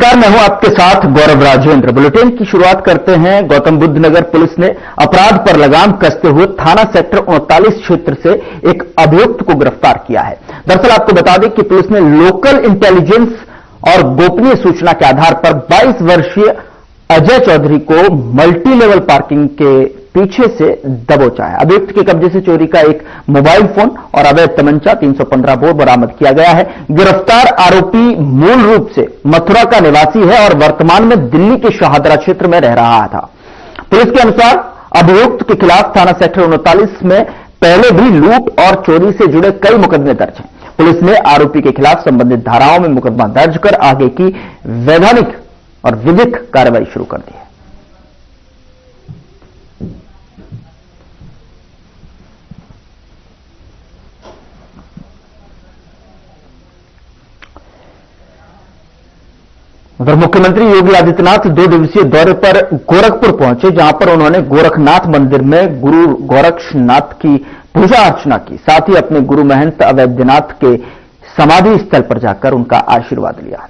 नमस्कार, मैं हूं आपके साथ गौरव राजेंद्र। बुलेटिन की शुरुआत करते हैं। गौतम बुद्ध नगर पुलिस ने अपराध पर लगाम कसते हुए थाना सेक्टर 39 क्षेत्र से एक अभियुक्त को गिरफ्तार किया है। दरअसल आपको बता दें कि पुलिस ने लोकल इंटेलिजेंस और गोपनीय सूचना के आधार पर 22 वर्षीय अजय चौधरी को मल्टी लेवल पार्किंग के पीछे से दबोचा है। अभियुक्त के कब्जे से चोरी का एक मोबाइल फोन और अवैध तमंचा 315 बोर बरामद किया गया है। गिरफ्तार आरोपी मूल रूप से मथुरा का निवासी है और वर्तमान में दिल्ली के शाहदरा क्षेत्र में रह रहा था। पुलिस के अनुसार अभियुक्त के खिलाफ थाना सेक्टर 39 में पहले भी लूट और चोरी से जुड़े कई मुकदमे दर्ज हैं। पुलिस ने आरोपी के खिलाफ संबंधित धाराओं में मुकदमा दर्ज कर आगे की वैधानिक और विधिक कार्रवाई शुरू कर दी है। उधर मुख्यमंत्री योगी आदित्यनाथ 2 दिवसीय दौरे पर गोरखपुर पहुंचे, जहां पर उन्होंने गोरखनाथ मंदिर में गुरु गोरक्षनाथ की पूजा अर्चना की। साथ ही अपने गुरु महंत अवैधनाथ के समाधि स्थल पर जाकर उनका आशीर्वाद लिया।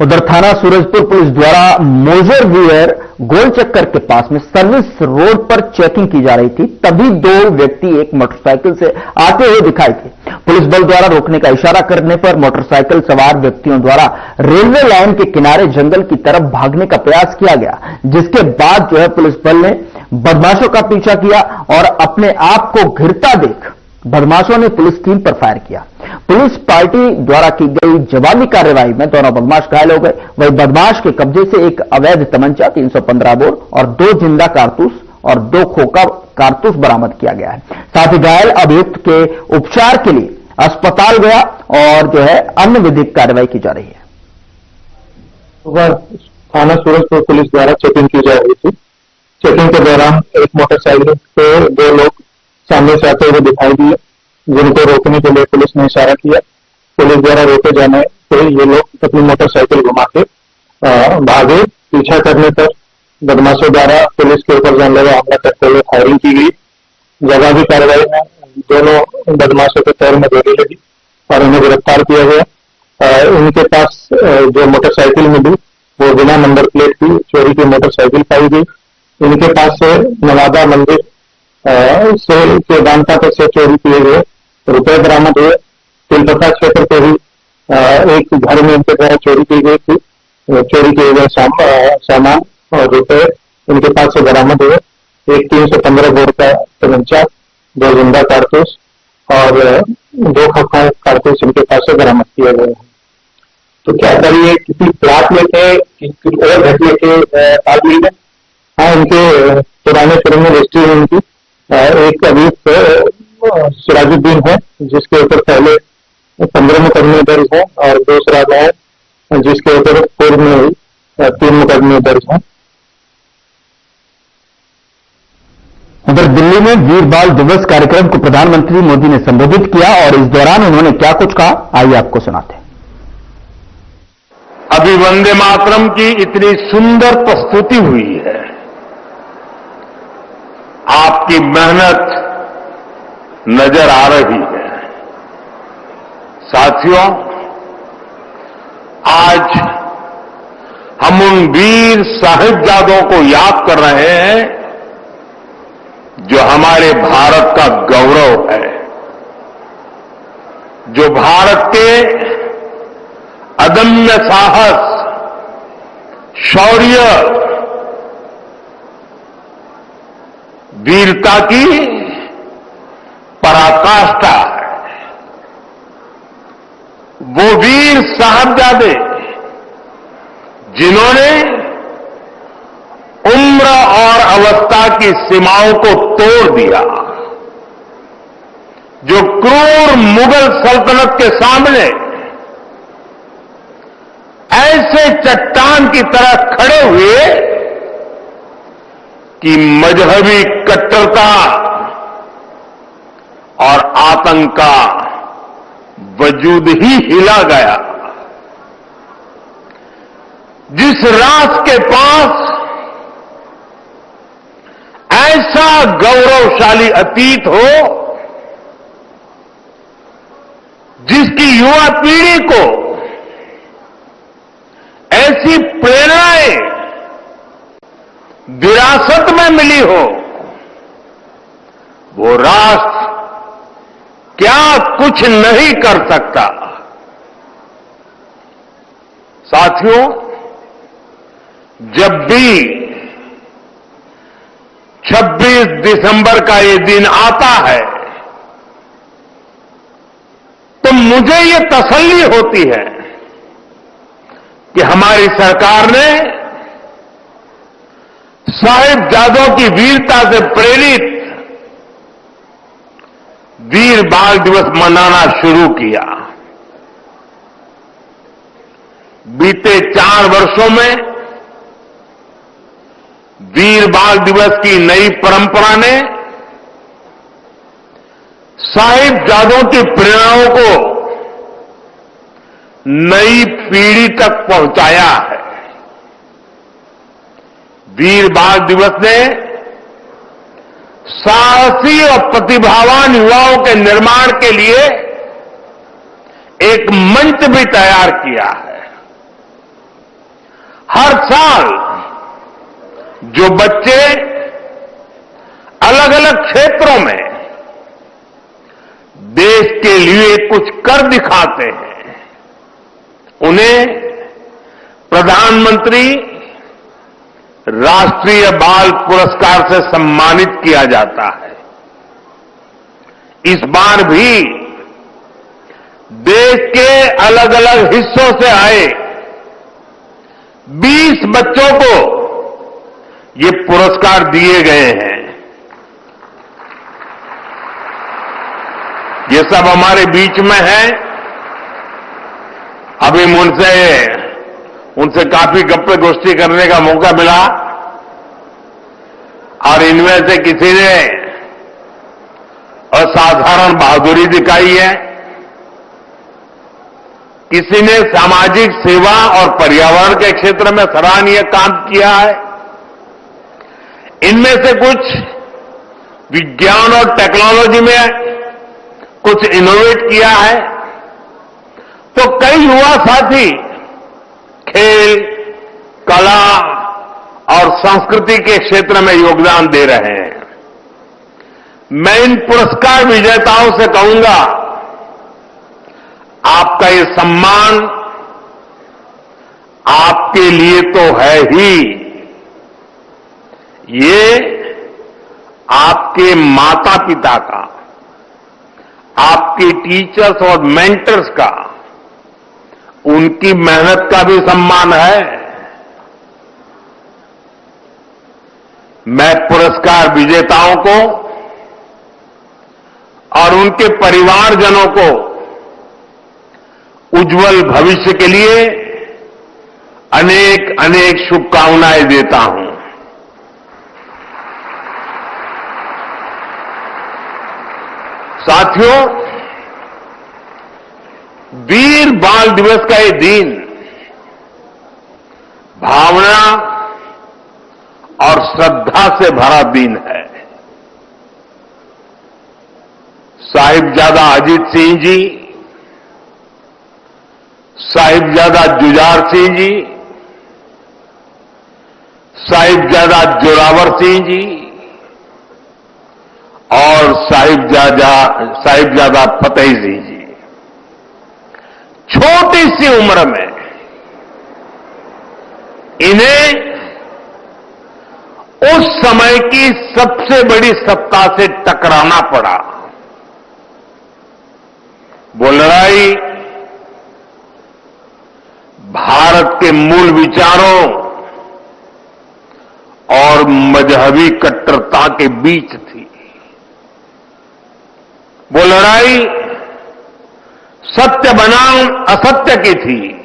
उधर थाना सूरजपुर पुलिस द्वारा मोजर वियर गोल चक्कर के पास में सर्विस रोड पर चेकिंग की जा रही थी, तभी 2 व्यक्ति एक मोटरसाइकिल से आते हुए दिखाई दिए। पुलिस बल द्वारा रोकने का इशारा करने पर मोटरसाइकिल सवार व्यक्तियों द्वारा रेलवे लाइन के किनारे जंगल की तरफ भागने का प्रयास किया गया, जिसके बाद पुलिस बल ने बदमाशों का पीछा किया और अपने आप को घिरता देख बदमाशों ने पुलिस टीम पर फायर किया। पुलिस पार्टी द्वारा की गई जवाबी कार्रवाई में दोनों बदमाश घायल हो गए। वही बदमाश के कब्जे से एक अवैध तमंचा 315 बोर और 2 जिंदा कारतूस और 2 खोखा कारतूस बरामद किया गया है। साथ ही घायल अभियुक्त के उपचार के लिए अस्पताल गया और अन्य विधिक कार्रवाई की जा रही है। थाना सूरजपुर पुलिस द्वारा चेकिंग की जा रही थी। चेकिंग के दौरान एक मोटरसाइकिल पे 2 लोग सामने से आते हुए दिखाई दिए, जिनको रोकने के लिए पुलिस ने इशारा किया। पुलिस द्वारा रोके जाने से ये लोग अपनी मोटरसाइकिल घुमा के भागे। पीछा करने पर बदमाशों द्वारा पुलिस के ऊपर जानलेवा हमला करते हुए फायरिंग की गई। जवाबी कार्रवाई में दोनों बदमाशों के पैर में गोली लगी और उन्हें गिरफ्तार किया गया। इनके पास जो मोटरसाइकिल मिली वो बिना नंबर प्लेट की चोरी की मोटरसाइकिल पाई गई। इनके पास से नवादा मंदिर के दानता से चोरी किए गए रुपए बरामद हुए। तिलपता क्षेत्र के ही एक घर में इनके द्वारा चोरी की गई थी। चोरी किए गए सामान और रुपए इनके पास से बरामद हुए। एक 315 बोर का तमंचा, 2 जिंदा कारतूस और 2 खोखा कारतूस इनके पास से बरामद किए गए हैं। तो क्या करिए, किसी प्लाट में थे और घटने के आदमी में? हाँ, इनके पुराने क्रिमिनल हिस्ट्री में इनकी एक अभियुक्त सिराजुद्दीन है, जिसके ऊपर पहले 15 मुकदमे दर्ज हैं और दूसरा है जिसके ऊपर पूर्व में 3 मुकदमे दर्ज हैं। उधर दिल्ली में वीर बाल दिवस कार्यक्रम को प्रधानमंत्री मोदी ने संबोधित किया और इस दौरान उन्होंने क्या कुछ कहा, आइए आपको सुनाते हैं। अभी वंदे मातरम की इतनी सुंदर प्रस्तुति हुई है। आपकी मेहनत नजर आ रही है। साथियों, आज हम उन वीर साहिबजादों को याद कर रहे हैं जो हमारे भारत का गौरव है, जो भारत के अदम्य साहस, शौर्य, वीरता की पराकाष्ठा है। वो वीर साहबजादे जिन्होंने उम्र और अवस्था की सीमाओं को तोड़ दिया, जो क्रूर मुगल सल्तनत के सामने ऐसे चट्टान की तरह खड़े हुए कि मजहबी कट्टरता और आतंक का वजूद ही हिला गया। जिस जिस राष्ट्र के पास ऐसा गौरवशाली अतीत हो, जिसकी युवा पीढ़ी को ऐसी प्रेरणाएं विरासत में मिली हो, वो राष्ट्र क्या कुछ नहीं कर सकता। साथियों, जब भी 26 दिसंबर का ये दिन आता है तो मुझे ये तसल्ली होती है कि हमारी सरकार ने साहिबजादों की वीरता से प्रेरित वीर बाल दिवस मनाना शुरू किया। बीते 4 वर्षों में वीर बाल दिवस की नई परंपरा ने साहिबजादों की प्रेरणाओं को नई पीढ़ी तक पहुंचाया है। वीर बाल दिवस ने साहसी और प्रतिभावान युवाओं के निर्माण के लिए एक मंच भी तैयार किया है। हर साल जो बच्चे अलग अलग क्षेत्रों में देश के लिए कुछ कर दिखाते हैं, उन्हें प्रधानमंत्री राष्ट्रीय बाल पुरस्कार से सम्मानित किया जाता है। इस बार भी देश के अलग अलग हिस्सों से आए 20 बच्चों को ये पुरस्कार दिए गए हैं। ये सब हमारे बीच में है। अभी उनसे काफी गप्पे गोष्ठी करने का मौका मिला और इनमें से किसी ने असाधारण बहादुरी दिखाई है, किसी ने सामाजिक सेवा और पर्यावरण के क्षेत्र में सराहनीय काम किया है। इनमें से कुछ विज्ञान और टेक्नोलॉजी में कुछ इनोवेट किया है, तो कई युवा साथी खेल, कला और संस्कृति के क्षेत्र में योगदान दे रहे हैं। मैं इन पुरस्कार विजेताओं से कहूंगा, आपका ये सम्मान आपके लिए तो है ही, ये आपके माता पिता का, आपके टीचर्स और मेंटर्स का, उनकी मेहनत का भी सम्मान है। मैं पुरस्कार विजेताओं को और उनके परिवारजनों को उज्जवल भविष्य के लिए अनेक अनेक शुभकामनाएं देता हूं। साथियों, वीर बाल दिवस का ये दिन भावना और श्रद्धा से भरा दिन है। साहिबजादा अजीत सिंह जी, साहिबजादा जुझार सिंह जी, साहिबजादा जोरावर सिंह जी और साहिबजादा फतेह सिंह जी छोटी सी उम्र में इन्हें उस समय की सबसे बड़ी सत्ता से टकराना पड़ा। वो लड़ाई भारत के मूल विचारों और मजहबी कट्टरता के बीच थी। वो लड़ाई सत्य बनाम असत्य की थी।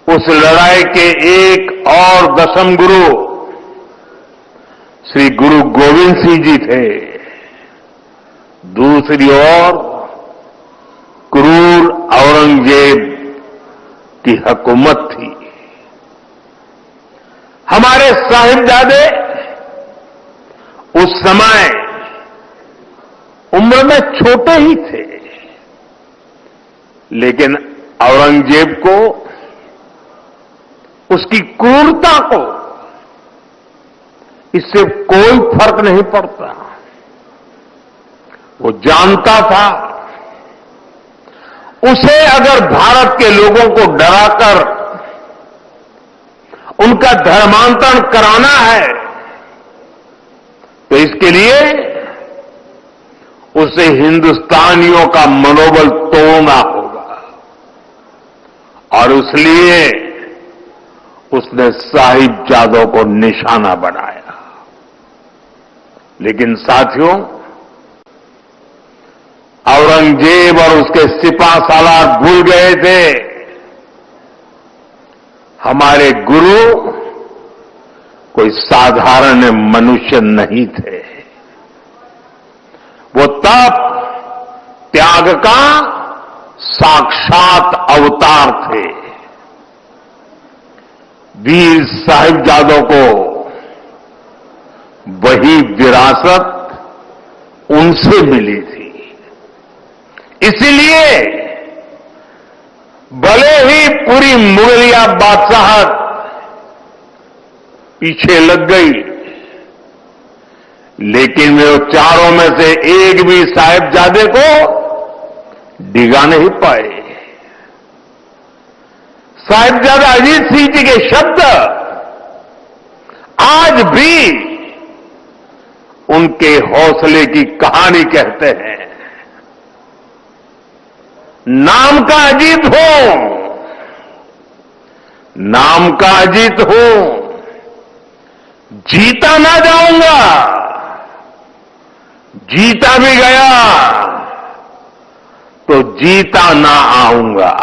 उस लड़ाई के एक और दशम गुरु श्री गुरु गोविंद सिंह जी थे। दूसरी ओर क्रूर औरंगजेब की हुकूमत थी। हमारे साहिबजादे उस समय उम्र में छोटे ही थे, लेकिन औरंगजेब को, उसकी क्रूरता को इससे कोई फर्क नहीं पड़ता। वो जानता था उसे अगर भारत के लोगों को डराकर उनका धर्मांतरण कराना है तो इसके लिए उसे हिंदुस्तानियों का मनोबल तोड़ना होगा, और इसलिए उसने साहिबजादों को निशाना बनाया। लेकिन साथियों, औरंगजेब और उसके सिपा सालार भूल गए थे हमारे गुरु कोई साधारण मनुष्य नहीं थे। वो तप त्याग का साक्षात अवतार थे। वीर साहिबजादों को वही विरासत उनसे मिली थी। इसीलिए भले ही पूरी मुगलिया बादशाहत पीछे लग गई, लेकिन वे चारों में से एक भी साहिबजादे को डिगा नहीं पाए। साहिबजादा अजीत सिंह जी के शब्द आज भी उनके हौसले की कहानी कहते हैं। नाम का अजीत हूं, नाम का अजीत हूं, जीता ना जाऊंगा, जीता भी गया तो जीता ना आऊंगा।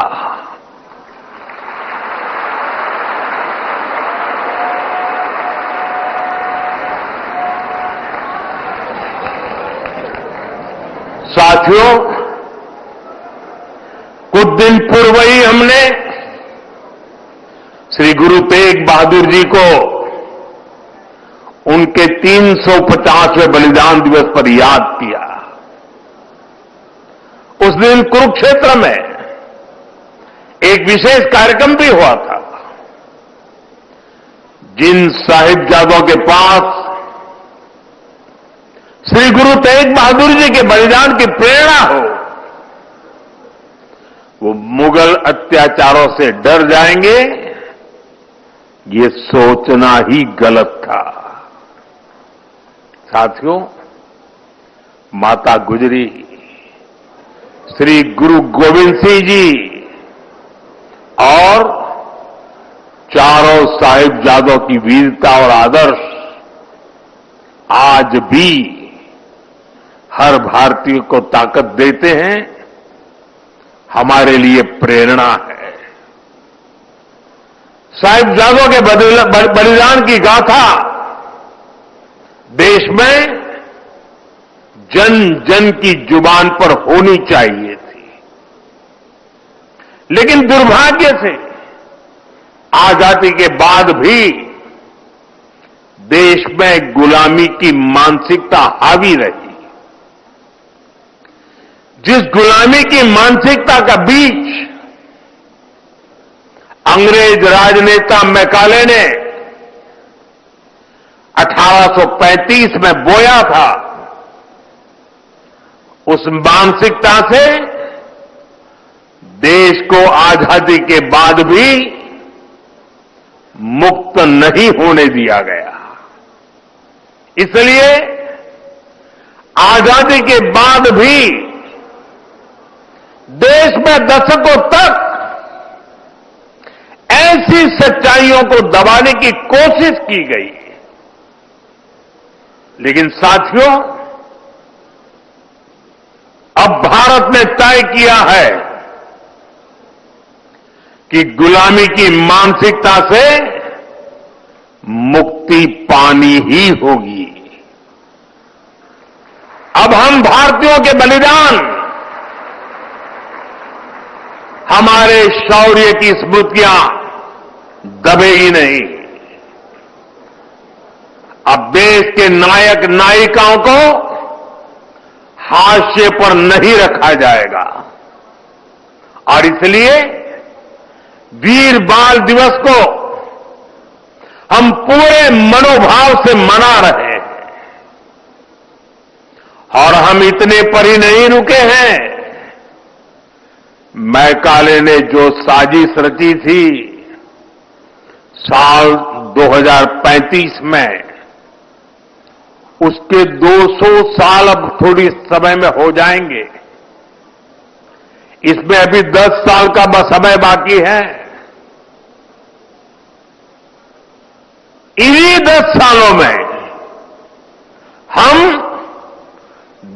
साथियों, कुछ दिन पूर्व ही हमने श्री गुरु तेग बहादुर जी को उनके 350वें बलिदान दिवस पर याद किया। उस दिन कुरुक्षेत्र में एक विशेष कार्यक्रम भी हुआ था। जिन साहिबजादों के पास श्री गुरु तेग बहादुर जी के बलिदान की प्रेरणा हो, वो मुगल अत्याचारों से डर जाएंगे, ये सोचना ही गलत था। साथियों, माता गुजरी, श्री गुरु गोविंद सिंह जी और चारों साहिबजादों की वीरता और आदर्श आज भी हर भारतीय को ताकत देते हैं, हमारे लिए प्रेरणा है। साहिबजादों के बलिदान की गाथा देश में जन जन की जुबान पर होनी चाहिए थी, लेकिन दुर्भाग्य से आजादी के बाद भी देश में गुलामी की मानसिकता हावी रही। जिस गुलामी की मानसिकता का बीज अंग्रेज राजनेता मैकाले ने 1835 में बोया था, उस मानसिकता से देश को आजादी के बाद भी मुक्त नहीं होने दिया गया। इसलिए आजादी के बाद भी देश में दशकों तक ऐसी सच्चाइयों को दबाने की कोशिश की गई। लेकिन साथियों, अब भारत ने तय किया है कि गुलामी की मानसिकता से मुक्ति पानी ही होगी। अब हम भारतीयों के बलिदान, हमारे शौर्य की स्मृतियां दबेगी नहीं। अब देश के नायक नायिकाओं को हाशिए पर नहीं रखा जाएगा और इसलिए वीर बाल दिवस को हम पूरे मनोभाव से मना रहे हैं और हम इतने पर ही नहीं रुके हैं। मैकाले ने जो साजिश रची थी साल 2035 में, उसके 200 साल अब थोड़ी समय में हो जाएंगे। इसमें अभी 10 साल का समय बाकी है। इन्हीं 10 सालों में हम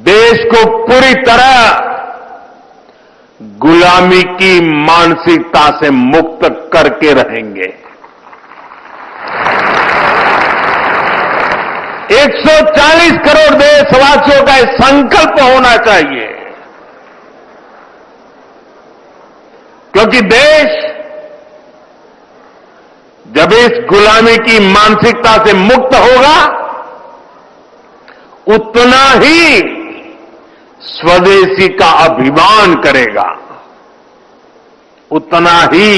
देश को पूरी तरह गुलामी की मानसिकता से मुक्त करके रहेंगे। 140 करोड़ देशवासियों का एक संकल्प होना चाहिए, क्योंकि देश जब इस गुलामी की मानसिकता से मुक्त होगा उतना ही स्वदेशी का अभिमान करेगा, उतना ही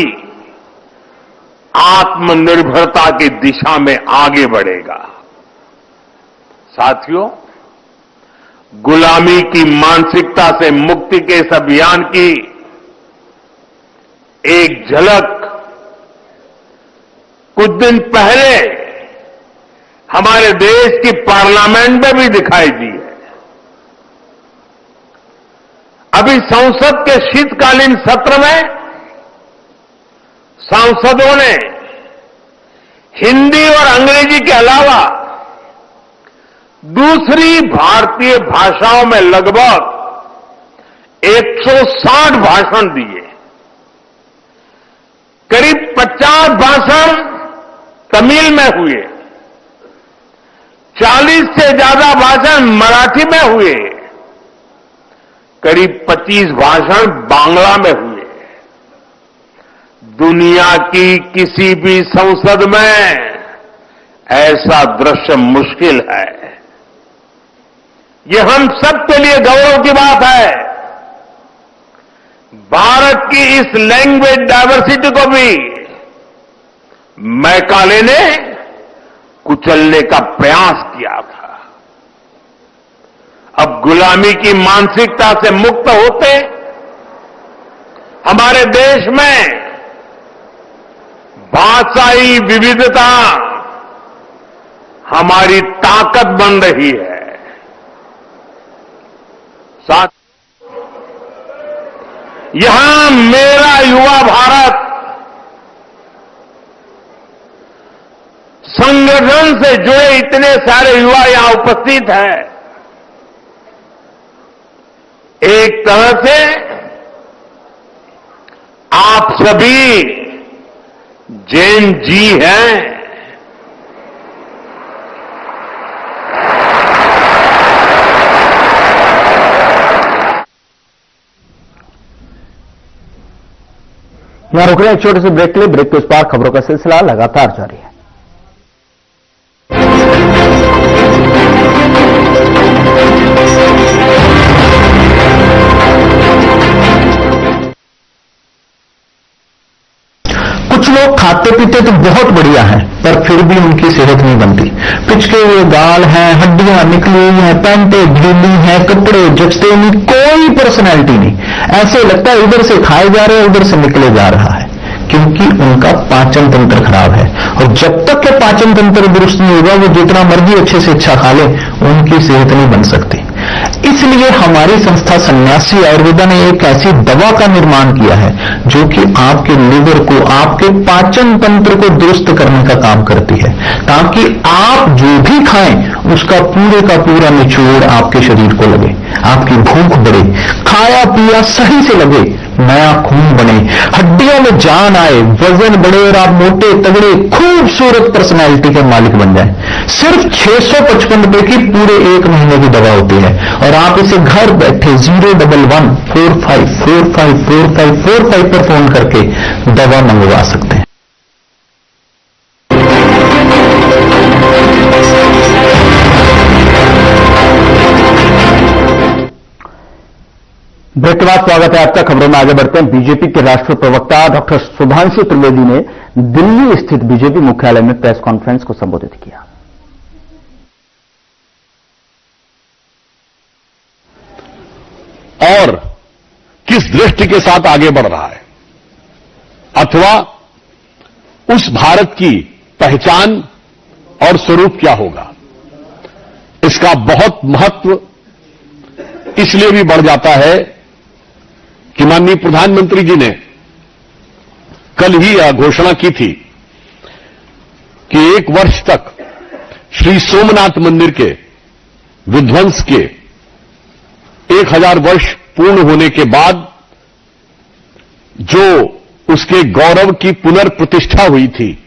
आत्मनिर्भरता की दिशा में आगे बढ़ेगा। साथियों, गुलामी की मानसिकता से मुक्ति के इस अभियान की एक झलक कुछ दिन पहले हमारे देश की पार्लियामेंट में भी दिखाई दी है। अभी संसद के शीतकालीन सत्र में सांसदों ने हिंदी और अंग्रेजी के अलावा दूसरी भारतीय भाषाओं में लगभग 160 भाषण दिए। करीब 50 भाषण तमिल में हुए, 40 से ज्यादा भाषण मराठी में हुए, करीब 25 भाषण बांग्ला में हुए। दुनिया की किसी भी संसद में ऐसा दृश्य मुश्किल है। ये हम सबके लिए गौरव की बात है। भारत की इस लैंग्वेज डायवर्सिटी को भी मैकाले ने कुचलने का प्रयास किया था। अब गुलामी की मानसिकता से मुक्त होते हमारे देश में भाषाई विविधता हमारी ताकत बन रही है। साथ यहां मेरा युवा भारत संगठन से जुड़े इतने सारे युवा यहां उपस्थित हैं। एक तरह से आप सभी जैन जी हैं। यहां रुक रहे हैं एक छोटे से ब्रेक के लिए। ब्रेक के उस पार खबरों का सिलसिला लगातार जारी है। कुछ लोग खाते पीते तो बहुत बढ़िया हैं, पर फिर भी उनकी सेहत नहीं बनती। पिचके हुए गाल हैं, हड्डियां निकली हुई हैं, पैंटें ढीली हैं, कपड़े जचते नहीं, कोई पर्सनैलिटी नहीं। ऐसे लगता है इधर से खाए जा रहे हैं, उधर से निकले जा रहा है, क्योंकि उनका पाचन तंत्र खराब है। और जब तक के पाचन तंत्र दुरुस्त नहीं होगा, वो जितना मर्जी अच्छे से अच्छा खा ले, उनकी सेहत नहीं बन सकती। इसलिए हमारी संस्था सन्यासी आयुर्वेदा ने एक ऐसी दवा का निर्माण किया है जो कि आपके लिवर को, आपके पाचन तंत्र को दुरुस्त करने का काम करती है, ताकि आप जो भी खाएं उसका पूरे का पूरा निचोड़ आपके शरीर को लगे, आपकी भूख बढ़े, खाया पिया सही से लगे, नया खून बने, हड्डियों में जान आए, वजन बढ़े और आप मोटे तगड़े खूबसूरत पर्सनैलिटी के मालिक बन जाए। सिर्फ 655 रुपए की पूरे 1 महीने की दवा होती है और आप इसे घर बैठे 011-45454545 पर फोन करके दवा मंगवा सकते हैं। ब्रेक के बाद स्वागत है आपका। खबरों में आगे बढ़ते हैं। बीजेपी के राष्ट्रीय प्रवक्ता डॉक्टर सुधांशु त्रिवेदी ने दिल्ली स्थित बीजेपी मुख्यालय में प्रेस कॉन्फ्रेंस को संबोधित किया। और किस दृष्टि के साथ आगे बढ़ रहा है, अथवा उस भारत की पहचान और स्वरूप क्या होगा, इसका बहुत महत्व इसलिए भी बढ़ जाता है कि माननीय प्रधानमंत्री जी ने कल ही यह घोषणा की थी कि 1 वर्ष तक श्री सोमनाथ मंदिर के विध्वंस के 1000 वर्ष पूर्ण होने के बाद जो उसके गौरव की पुनर्प्रतिष्ठा हुई थी,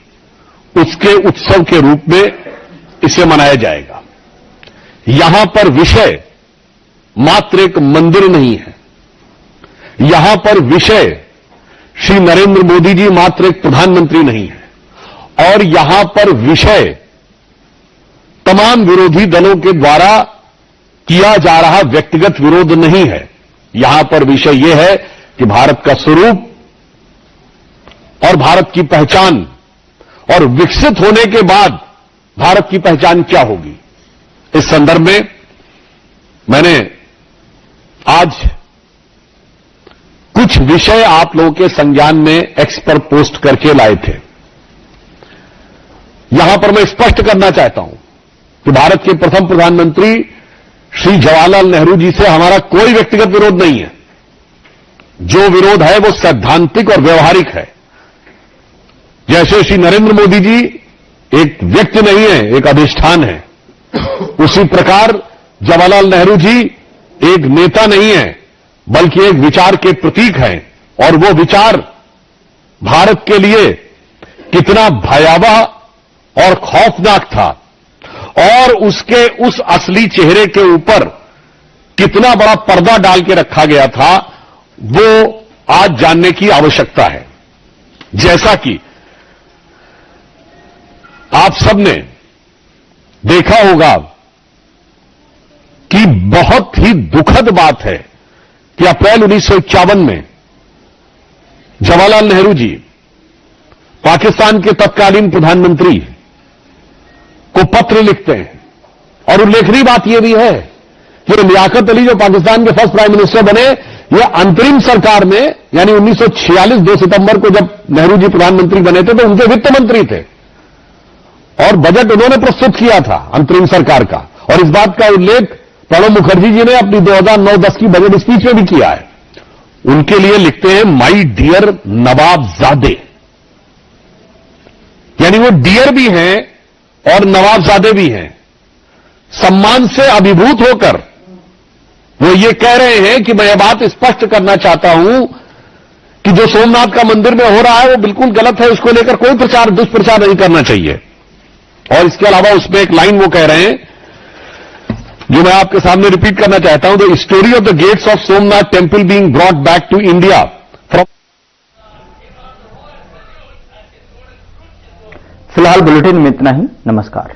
उसके उत्सव के रूप में इसे मनाया जाएगा। यहां पर विषय मात्र एक मंदिर नहीं है, यहां पर विषय श्री नरेंद्र मोदी जी मात्र एक प्रधानमंत्री नहीं है, और यहां पर विषय तमाम विरोधी दलों के द्वारा किया जा रहा व्यक्तिगत विरोध नहीं है। यहां पर विषय यह है कि भारत का स्वरूप और भारत की पहचान और विकसित होने के बाद भारत की पहचान क्या होगी। इस संदर्भ में मैंने आज कुछ विषय आप लोगों के संज्ञान में एक्स पर पोस्ट करके लाए थे। यहां पर मैं स्पष्ट करना चाहता हूं कि भारत के प्रथम प्रधानमंत्री श्री जवाहरलाल नेहरू जी से हमारा कोई व्यक्तिगत विरोध नहीं है। जो विरोध है वो सैद्धांतिक और व्यवहारिक है। जैसे श्री नरेंद्र मोदी जी एक व्यक्ति नहीं है, एक अधिष्ठान है, उसी प्रकार जवाहरलाल नेहरू जी एक नेता नहीं है, बल्कि एक विचार के प्रतीक हैं। और वो विचार भारत के लिए कितना भयावह और खौफनाक था और उसके उस असली चेहरे के ऊपर कितना बड़ा पर्दा डाल के रखा गया था, वो आज जानने की आवश्यकता है। जैसा कि आप सबने देखा होगा कि बहुत ही दुखद बात है कि अप्रैल 1951 में जवाहरलाल नेहरू जी पाकिस्तान के तत्कालीन प्रधानमंत्री को पत्र लिखते हैं। और उल्लेखनीय बात यह भी है कि लियाकत अली जो पाकिस्तान के फर्स्ट प्राइम मिनिस्टर बने, यह अंतरिम सरकार में यानी 1946 2 सितंबर को जब नेहरू जी प्रधानमंत्री बने थे तो उनके वित्त मंत्री थे और बजट उन्होंने प्रस्तुत किया था अंतरिम सरकार का। और इस बात का उल्लेख प्रणब मुखर्जी जी ने अपनी 2009-10 की बजट स्पीच में भी किया है। उनके लिए लिखते हैं माई डियर नवाबजादे, यानी वो डियर भी हैं और नवाबजादे भी हैं। सम्मान से अभिभूत होकर वो ये कह रहे हैं कि मैं ये बात स्पष्ट करना चाहता हूं कि जो सोमनाथ का मंदिर में हो रहा है वो बिल्कुल गलत है, उसको लेकर कोई प्रचार दुष्प्रचार नहीं करना चाहिए। और इसके अलावा उसमें एक लाइन वो कह रहे हैं जो मैं आपके सामने रिपीट करना चाहता हूं, the story of the gates of Somnath temple being brought back to India from. फिलहाल बुलेटिन में इतना ही। नमस्कार।